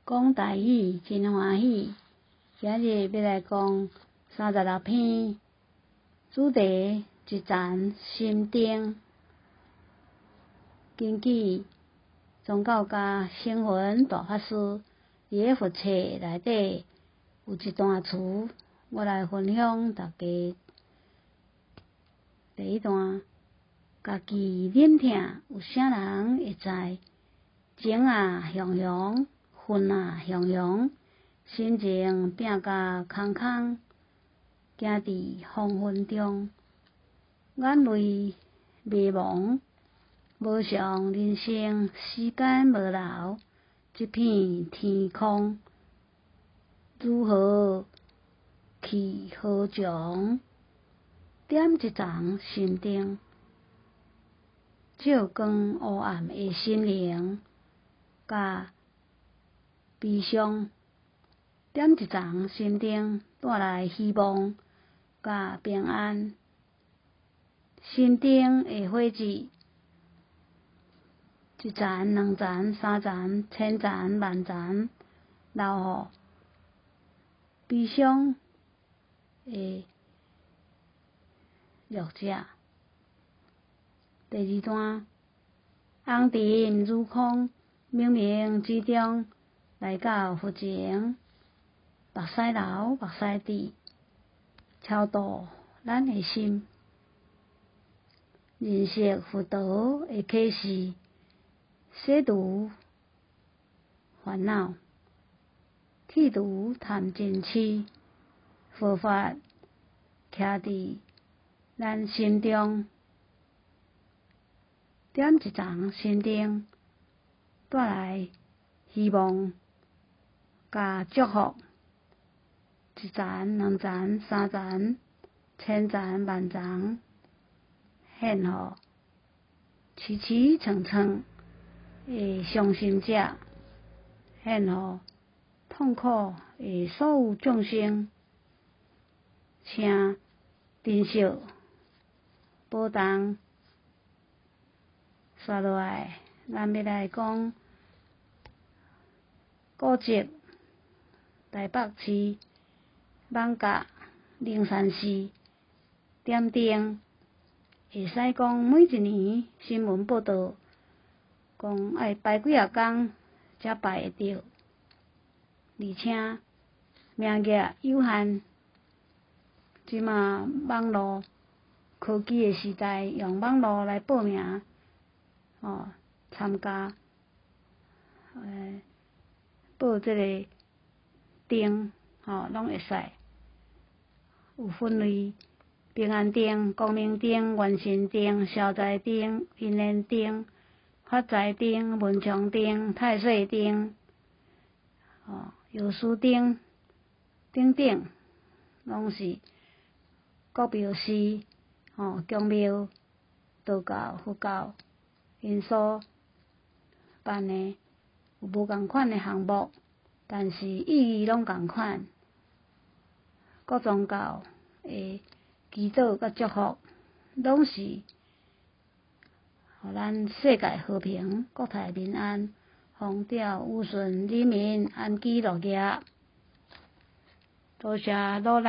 讲台语真欢喜，今日要来讲36篇，主题一盏心灯。根据宗教家星云大法师伫个佛册内底有一段词，我来分享大家。第一段，家己忍疼，有啥人会知？情啊汹涌，恨啊汹涌，心情变甲空空，行伫风云中，眼泪迷蒙，无常人生，时间无留，一片天空，如何去何从？点一盏心灯，照光黑暗的心灵，甲悲伤。点一盏心灯，带来希望甲平安。心灯的火子，一盏、两盏、三盏、千盏、万盏，留予悲伤的弱者。第二段，红尘如空，冥冥之中来到佛前，目屎流，目屎滴，超度咱的心。认识佛道的启示，洗除烦恼，剃除贪嗔痴，佛法徛伫咱心中。点一盏心灯，带来希望甲祝福。一盏、两盏、三盏、千盏、万盏，献予凄凄怆怆的伤心者，献予痛苦的所有众生，请珍惜保重。接落来，咱要来讲古迹台北市艋舺灵山寺点灯。会使讲每一年新闻报道，讲爱排几啊工才排会到，而且名额有限。即马网络科技的时代，用网络来报名，参加报这个灯，拢会使。有分类。平安灯、光明灯、元神灯、消灾灯、姻缘灯、发财灯、文昌灯、太岁灯、药师灯等等，拢是各庙寺、宫庙、道教、佛教因所办的，有无共款的项目，但是意义拢共款。各宗教的祈祷甲祝福，拢是互咱世界和平、国泰民安、风调雨顺、人民安居乐业。多谢努力。